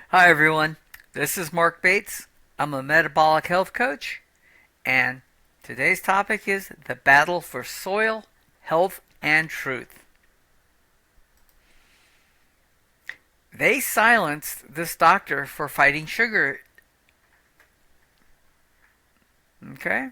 Hi everyone, this is Mark Bates. I'm a metabolic health coach, and today's topic is the battle for soil, health, and truth. They silenced this doctor for fighting sugar. Okay?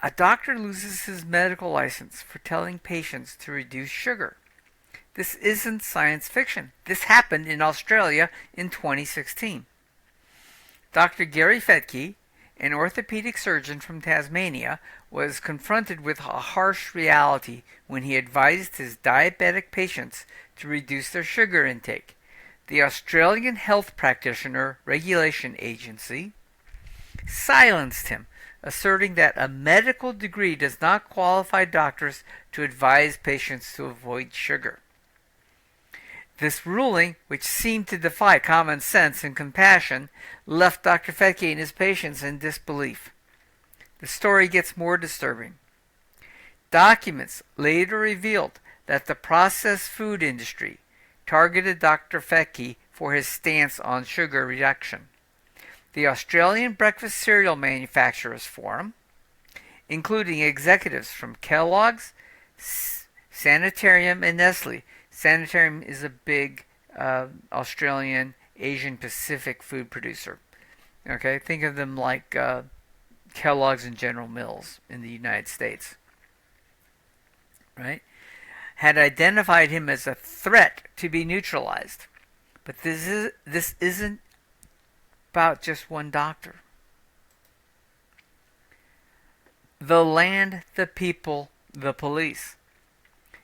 A doctor loses his medical license for telling patients to reduce sugar. This isn't science fiction. This happened in Australia in 2016. Dr. Gary Fetke, an orthopedic surgeon from Tasmania, was confronted with a harsh reality when he advised his diabetic patients to reduce their sugar intake. The Australian Health Practitioner Regulation Agency silenced him, asserting that a medical degree does not qualify doctors to advise patients to avoid sugar. This ruling, which seemed to defy common sense and compassion, left Dr. Fetke and his patients in disbelief. The story gets more disturbing. Documents later revealed that the processed food industry targeted Dr. Fetke for his stance on sugar reduction. The Australian Breakfast Cereal Manufacturers Forum, including executives from Kellogg's, Sanitarium, and Nestle. Sanitarium is a big Australian Asian Pacific food producer. Okay, think of them like Kellogg's and General Mills in the United States. Right? Had identified him as a threat to be neutralized. But this isn't about just one doctor. The land, the people, the police.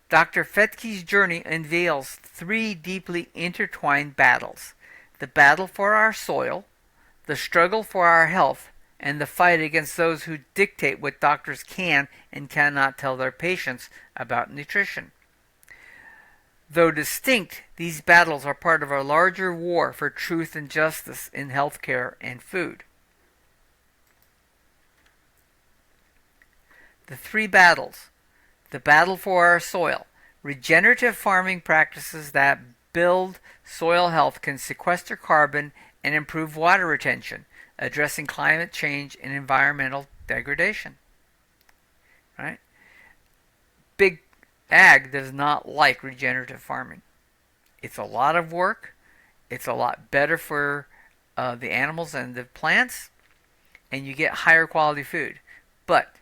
Dr. Fetke's journey unveils three deeply intertwined battles: the battle for our soil, the struggle for our health, and the fight against those who dictate what doctors can and cannot tell their patients about nutrition. Though distinct, these battles are part of a larger war for truth and justice in healthcare and food. The three battles: the battle for our soil. Regenerative farming practices that build soil health can sequester carbon and improve water retention, addressing climate change and environmental degradation. Right? Big Ag does not like regenerative farming. It's a lot of work. It's a lot better for the animals and the plants, and you get higher quality food. But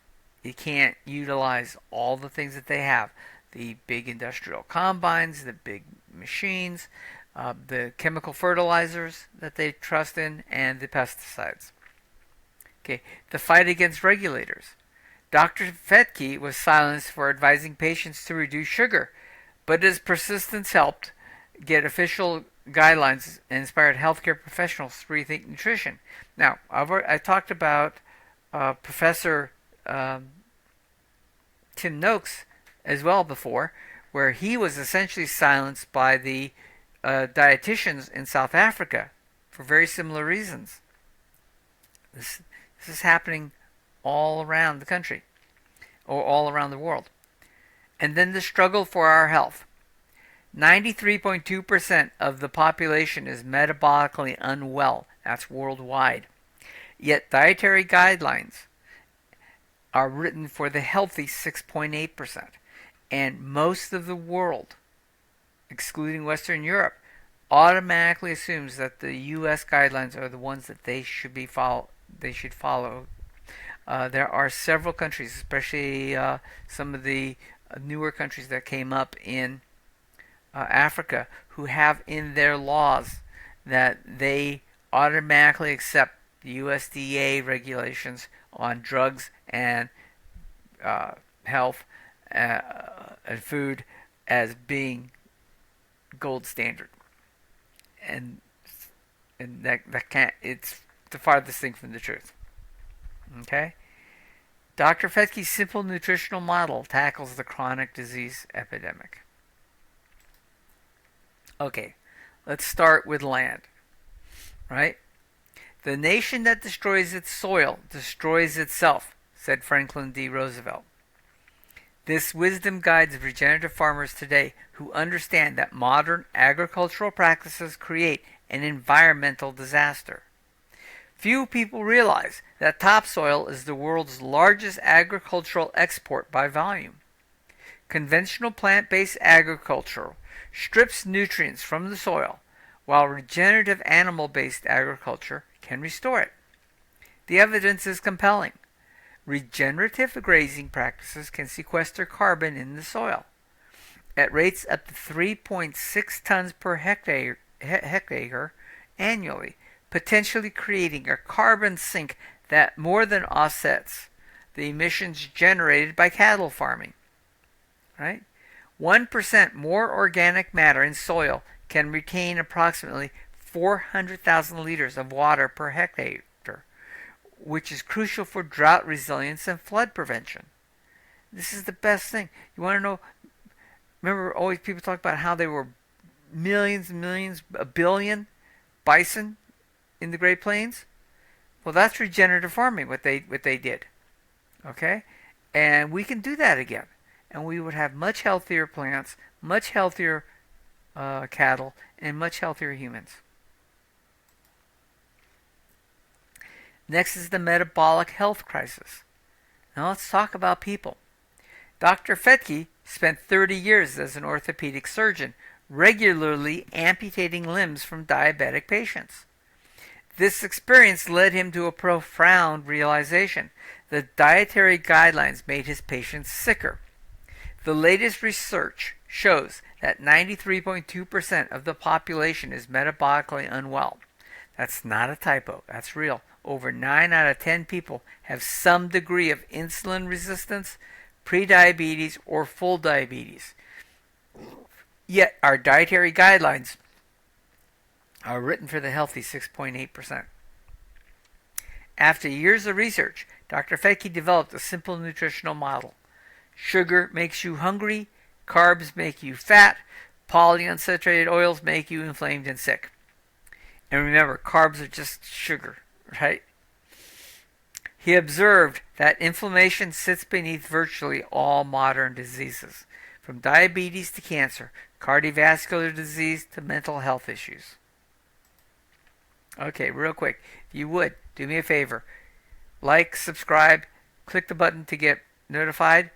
you can't utilize all the things that they have: the big industrial combines, the big machines, the chemical fertilizers that they trust in, and the pesticides. Okay, the fight against regulators. Dr. Fetke was silenced for advising patients to reduce sugar, but his persistence helped get official guidelines and inspired healthcare professionals to rethink nutrition. Now, I talked about Professor Tim Noakes as well before, where he was essentially silenced by the dietitians in South Africa for very similar reasons. This is happening all around the country, or all around the world. And then the struggle for our health. 93.2% of the population is metabolically unwell. That's worldwide. Yet dietary guidelines are written for the healthy 6.8%. And most of the world, excluding Western Europe, automatically assumes that the U.S. guidelines are the ones that they should follow. There are several countries, especially some of the newer countries that came up in Africa, who have in their laws that they automatically accept the USDA regulations on drugs and health and food as being gold standard, and that can't. It's the farthest thing from the truth. Okay? Dr. Fetke's simple nutritional model tackles the chronic disease epidemic. Okay, let's start with land. Right? The nation that destroys its soil destroys itself, said Franklin D. Roosevelt. This wisdom guides regenerative farmers today who understand that modern agricultural practices create an environmental disaster. Few people realize that topsoil is the world's largest agricultural export by volume. Conventional plant-based agriculture strips nutrients from the soil, while regenerative animal-based agriculture can restore it. The evidence is compelling. Regenerative grazing practices can sequester carbon in the soil at rates up to 3.6 tons per hectare annually, potentially creating a carbon sink that more than offsets the emissions generated by cattle farming. Right? 1% more organic matter in soil can retain approximately 400,000 liters of water per hectare, which is crucial for drought resilience and flood prevention. This is the best thing. You want to know? Remember, always people talk about how there were millions and millions, a billion bison in the Great Plains. Well, that's regenerative farming. What they did. Okay, and we can do that again, and we would have much healthier plants, much healthier cattle, and much healthier humans. Next is the metabolic health crisis. Now let's talk about people. Dr. Fetke spent 30 years as an orthopedic surgeon, regularly amputating limbs from diabetic patients. This experience led him to a profound realization. The dietary guidelines made his patients sicker. The latest research shows that 93.2% of the population is metabolically unwell. That's not a typo, that's real. Over 9 out of 10 people have some degree of insulin resistance, prediabetes, or full diabetes. Yet our dietary guidelines are written for the healthy 6.8%. After years of research, Dr. Fetke developed a simple nutritional model. Sugar makes you hungry, carbs make you fat, polyunsaturated oils make you inflamed and sick. And remember, carbs are just sugar, right? He observed that inflammation sits beneath virtually all modern diseases, from diabetes to cancer, cardiovascular disease to mental health issues. Okay, real quick, if you would, do me a favor. Like, subscribe, click the button to get notified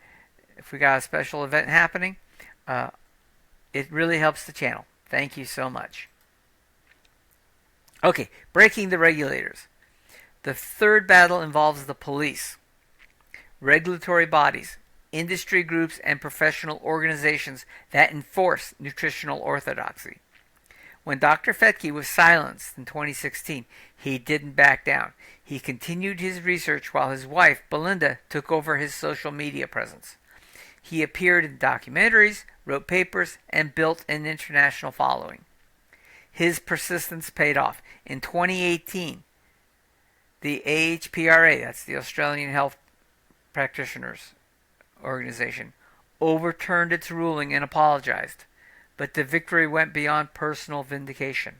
if we got a special event happening. It really helps the channel. Thank you so much. Okay, breaking the regulators. The third battle involves the police, regulatory bodies, industry groups, and professional organizations that enforce nutritional orthodoxy. When Dr. Fetke was silenced in 2016, he didn't back down. He continued his research while his wife, Belinda, took over his social media presence. He appeared in documentaries, wrote papers, and built an international following. His persistence paid off. In 2018, the AHPRA, that's the Australian Health Practitioners Organization, overturned its ruling and apologized, but the victory went beyond personal vindication.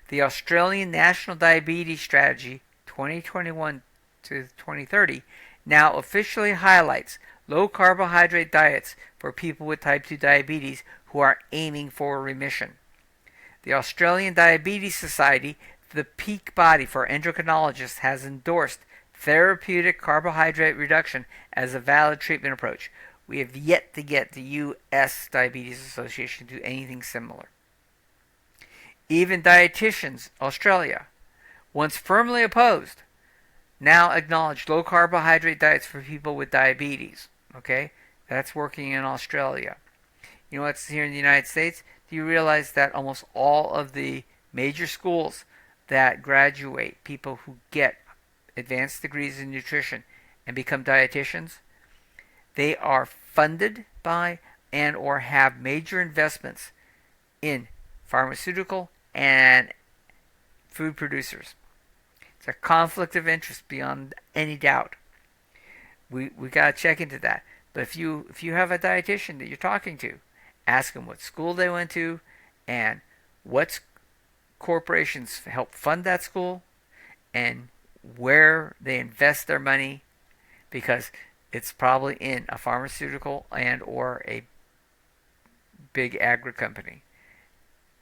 The Australian National Diabetes Strategy 2021 to 2030 now officially highlights low carbohydrate diets for people with type 2 diabetes who are aiming for remission. The Australian Diabetes Society, the peak body for endocrinologists, has endorsed therapeutic carbohydrate reduction as a valid treatment approach. We have yet to get the U.S. Diabetes Association to do anything similar. Even Dietitians Australia, once firmly opposed, now acknowledge low carbohydrate diets for people with diabetes. Okay? That's working in Australia. You know what's here in the United States? Do you realize that almost all of the major schools that graduate people who get advanced degrees in nutrition and become dietitians, they are funded by and or have major investments in pharmaceutical and food producers. It's a conflict of interest beyond any doubt. We got to check into that. But if you have a dietitian that you're talking to, ask them what school they went to and what corporations help fund that school and where they invest their money, because it's probably in a pharmaceutical and or a big agri company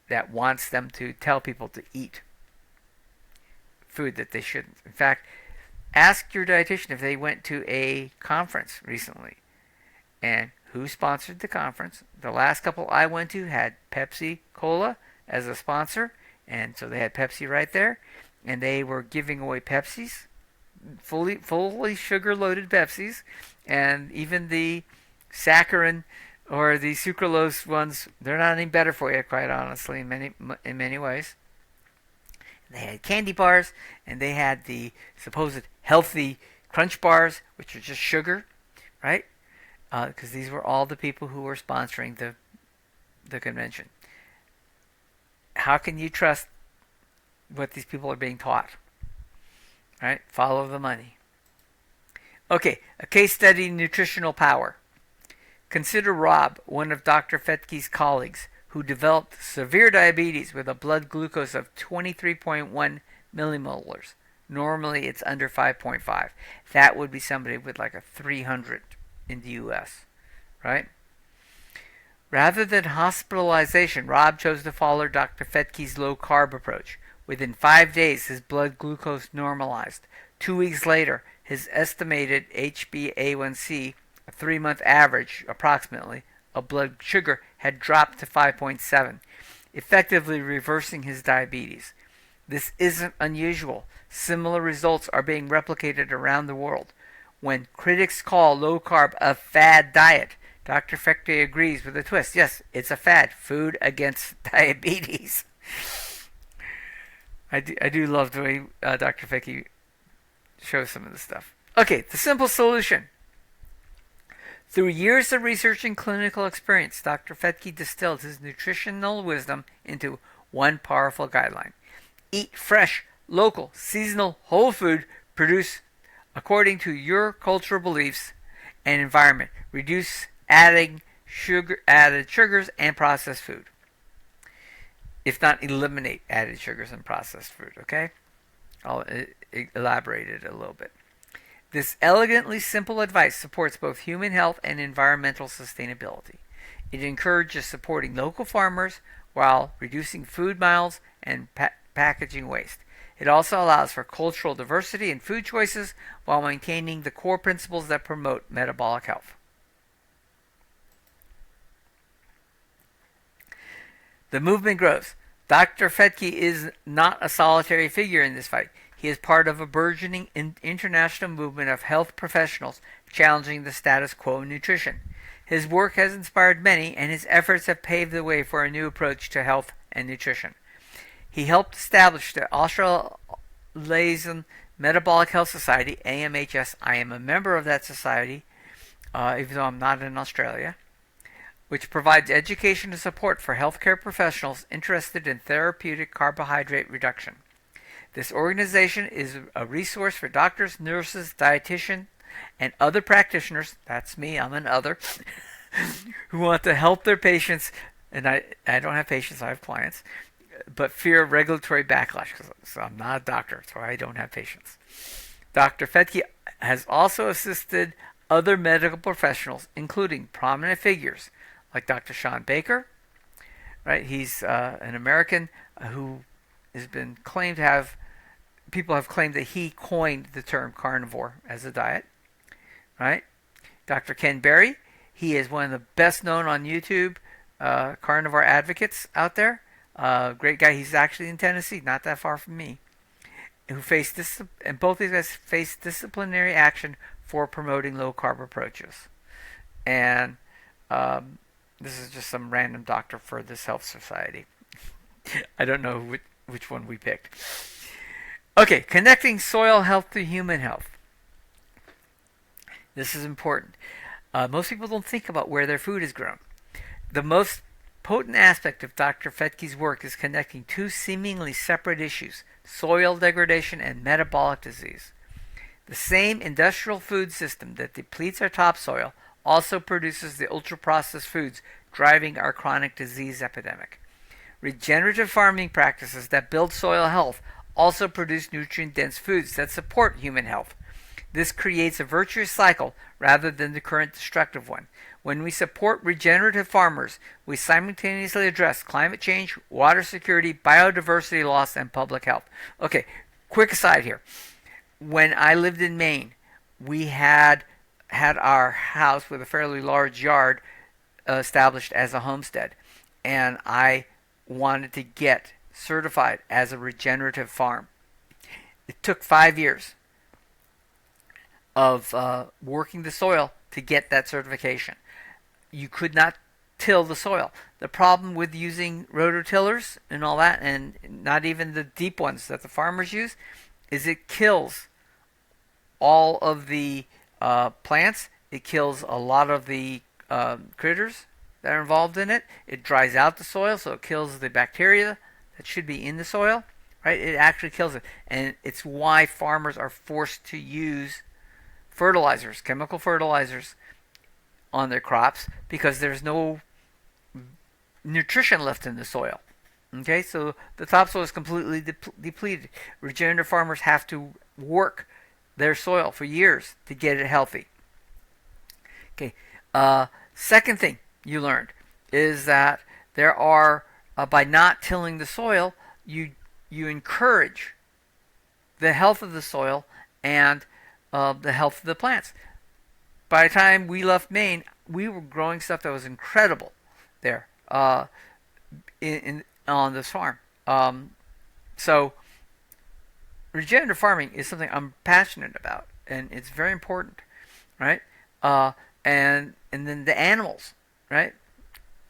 that wants them to tell people to eat food that they shouldn't. In fact, ask your dietitian if they went to a conference recently and who sponsored the conference. The last couple I went to had Pepsi Cola as a sponsor, and so they had Pepsi right there, and they were giving away Pepsis, fully sugar-loaded Pepsis, and even the saccharin or the sucralose ones, they're not any better for you, quite honestly, in many ways. They had candy bars, and they had the supposed healthy crunch bars, which are just sugar, right? Because these were all the people who were sponsoring the convention. How can you trust what these people are being taught? Right? Follow the money. Okay, a case study in nutritional power. Consider Rob, one of Dr. Fetke's colleagues, who developed severe diabetes with a blood glucose of 23.1 millimolars. Normally it's under 5.5. That would be somebody with like a 300 in the US, right? Rather than hospitalization, Rob chose to follow Dr. Fetke's low-carb approach. Within 5 days, his blood glucose normalized. 2 weeks later, his estimated HbA1c, a 3-month average approximately, of blood sugar had dropped to 5.7, effectively reversing his diabetes. This isn't unusual. Similar results are being replicated around the world. When critics call low-carb a fad diet, Dr. Fetke agrees with a twist. Yes, it's a fad. Food against diabetes. I do love the way Dr. Fetke shows some of this stuff. Okay, the simple solution. Through years of research and clinical experience, Dr. Fetke distilled his nutritional wisdom into one powerful guideline. Eat fresh, local, seasonal, whole food produced according to your cultural beliefs and environment. Reduce added sugars and processed food. If not, eliminate added sugars and processed food, okay? I'll elaborate it a little bit. This elegantly simple advice supports both human health and environmental sustainability. It encourages supporting local farmers while reducing food miles and packaging waste. It also allows for cultural diversity in food choices while maintaining the core principles that promote metabolic health. The movement grows. Dr. Fetke is not a solitary figure in this fight. He is part of a burgeoning international movement of health professionals challenging the status quo in nutrition. His work has inspired many, and his efforts have paved the way for a new approach to health and nutrition. He helped establish the Australasian Metabolic Health Society, AMHS. I am a member of that society, even though I'm not in Australia, which provides education and support for healthcare professionals interested in therapeutic carbohydrate reduction. This organization is a resource for doctors, nurses, dietitians, and other practitioners, that's me, I'm an other, who want to help their patients, and I don't have patients, I have clients, but fear regulatory backlash, so I'm not a doctor, so I don't have patients. Dr. Fetke has also assisted other medical professionals, including prominent figures like Dr. Sean Baker, right? He's an American who has been claimed to have, people have claimed that he coined the term carnivore as a diet, right? Dr. Ken Berry, he is one of the best known on YouTube carnivore advocates out there. Great guy. He's actually in Tennessee, not that far from me. Who faced and both these guys faced disciplinary action for promoting low carb approaches. And this is just some random doctor for this health society. I don't know which one we picked. Okay, connecting soil health to human health. This is important. Most people don't think about where their food is grown. The most potent aspect of Dr. Fetke's work is connecting two seemingly separate issues, soil degradation and metabolic disease. The same industrial food system that depletes our topsoil also produces the ultra-processed foods driving our chronic disease epidemic. Regenerative farming practices that build soil health also produce nutrient-dense foods that support human health. This creates a virtuous cycle rather than the current destructive one. When we support regenerative farmers, we simultaneously address climate change, water security, biodiversity loss, and public health. Okay, quick aside here. When I lived in Maine, we had our house with a fairly large yard established as a homestead, and I wanted to get certified as a regenerative farm. It took 5 years of working the soil to get that certification. You could not till the soil. The problem with using rototillers and all that, and not even the deep ones that the farmers use, is it kills all of the plants. It kills a lot of the critters that are involved in it. It dries out the soil, so it kills the bacteria that should be in the soil. Right? It actually kills it, and it's why farmers are forced to use fertilizers, chemical fertilizers, on their crops, because there's no nutrition left in the soil. Okay, so the topsoil is completely depleted. Regenerative farmers have to work their soil for years to get it healthy. Okay, second thing you learned is that there are, by not tilling the soil, you encourage the health of the soil and the health of the plants. By the time we left Maine, we were growing stuff that was incredible there on this farm. So regenerative farming is something I'm passionate about, and it's very important, right? And then the animals, right?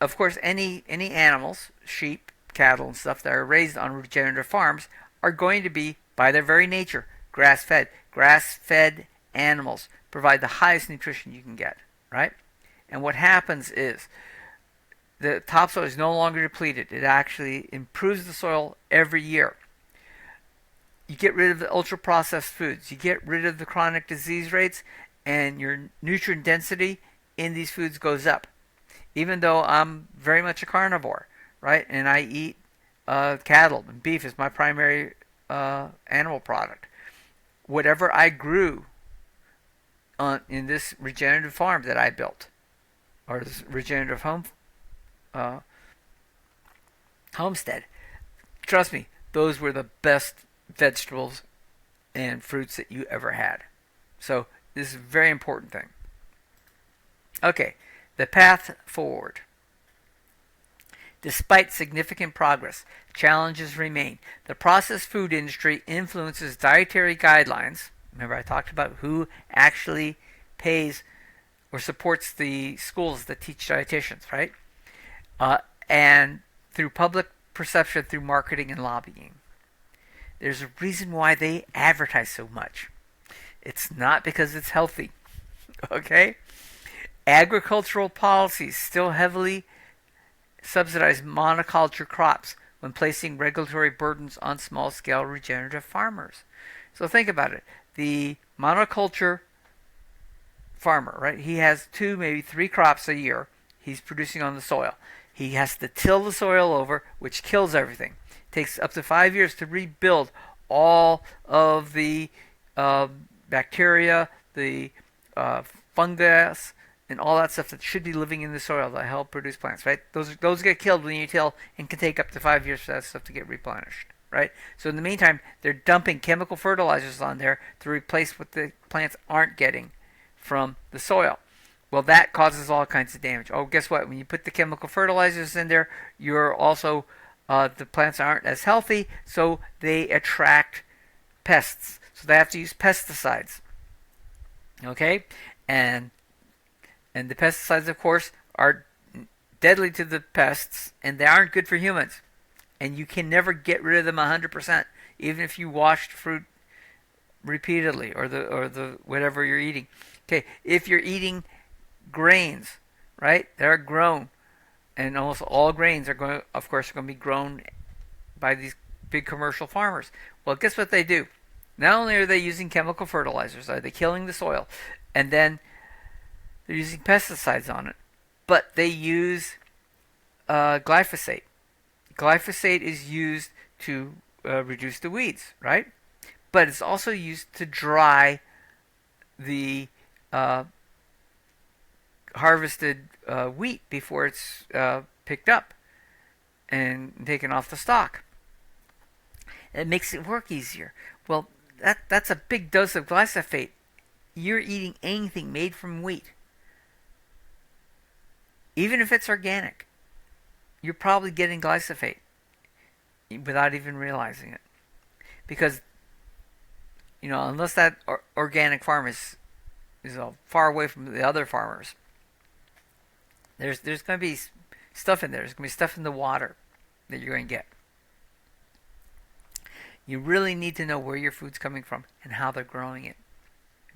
Of course, any animals, sheep, cattle, and stuff that are raised on regenerative farms are going to be, by their very nature, grass-fed. Grass-fed animals provide the highest nutrition you can get, right? And what happens is the topsoil is no longer depleted. It actually improves the soil every year. You get rid of the ultra-processed foods. You get rid of the chronic disease rates, and your nutrient density in these foods goes up. Even though I'm very much a carnivore, right? And I eat cattle, and beef is my primary animal product. Whatever I grew in this regenerative farm that I built, or this regenerative homestead, trust me, those were the best vegetables and fruits that you ever had. So this is a very important thing. Okay, the path forward. Despite significant progress, challenges remain. The processed food industry influences dietary guidelines. Remember, I talked about who actually pays or supports the schools that teach dietitians, right? And through public perception, through marketing and lobbying. There's a reason why they advertise so much. It's not because it's healthy, okay? Agricultural policies still heavily subsidize monoculture crops when placing regulatory burdens on small-scale regenerative farmers. So think about it. The monoculture farmer, right? He has 2, maybe 3 crops a year he's producing on the soil. He has to till the soil over, which kills everything. It takes up to 5 years to rebuild all of the bacteria, the fungus, and all that stuff that should be living in the soil that help produce plants, right? Those get killed when you till, and can take up to 5 years for that stuff to get replenished, right? So in the meantime, they're dumping chemical fertilizers on there to replace what the plants aren't getting from the soil. Well, that causes all kinds of damage. Oh, guess what? When you put the chemical fertilizers in there, you're also the plants aren't as healthy, so they attract pests. So they have to use pesticides. Okay, and the pesticides, of course, are deadly to the pests, and they aren't good for humans. And you can never get rid of them 100%, even if you washed fruit repeatedly, or the whatever you're eating. Okay, if you're eating grains, right? They're grown, and almost all grains are going to be grown by these big commercial farmers. Well, guess what they do? Not only are they using chemical fertilizers, are they killing the soil, and then they're using pesticides on it, but they use glyphosate. Glyphosate is used to reduce the weeds, right? But it's also used to dry the harvested wheat before it's picked up and taken off the stalk. It makes it work easier. Well, that's a big dose of glyphosate. You're eating anything made from wheat, even if it's organic. You're probably getting glyphosate without even realizing it, because unless that organic farm is far away from the other farmers, there's going to be stuff in there. There's going to be stuff in the water that you're going to get. You really need to know where your food's coming from and how they're growing it.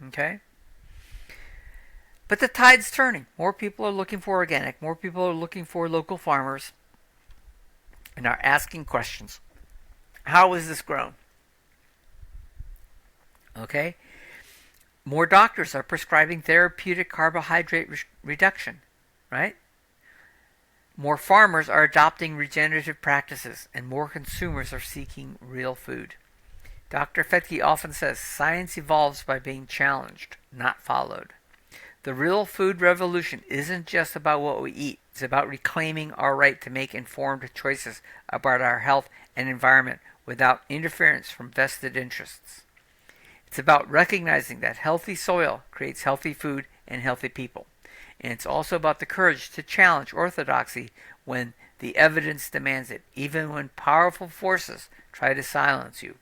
Okay? But the tide's turning. More people are looking for organic. More people are looking for local farmers and are asking questions. How is this grown? Okay? More doctors are prescribing therapeutic carbohydrate reduction, right? More farmers are adopting regenerative practices, and more consumers are seeking real food. Dr. Fetke often says, science evolves by being challenged, not followed. The real food revolution isn't just about what we eat. It's about reclaiming our right to make informed choices about our health and environment without interference from vested interests. It's about recognizing that healthy soil creates healthy food and healthy people. And it's also about the courage to challenge orthodoxy when the evidence demands it, even when powerful forces try to silence you.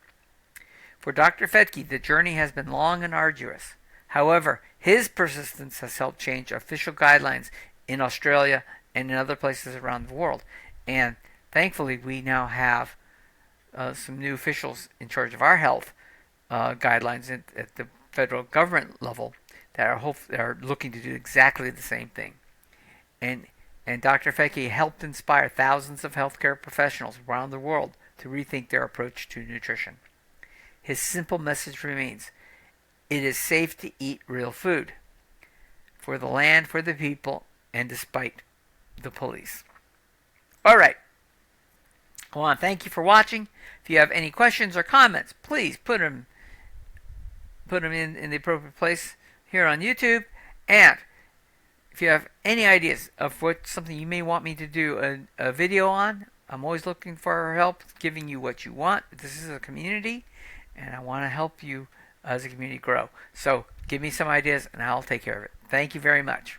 For Dr. Fetke, the journey has been long and arduous. However, his persistence has helped change official guidelines in Australia and in other places around the world. And thankfully, we now have some new officials in charge of our health guidelines at the federal government level that are looking to do exactly the same thing. And Dr. Fetke helped inspire thousands of healthcare professionals around the world to rethink their approach to nutrition. His simple message remains: it is safe to eat real food. For the land, for the people, and despite the police. All right. I want to thank you for watching. If you have any questions or comments, please put them in the appropriate place here on YouTube. And if you have any ideas of something you may want me to do a video on, I'm always looking for help, giving you what you want. This is a community, and I want to help you as a community grow. So give me some ideas, and I'll take care of it. Thank you very much.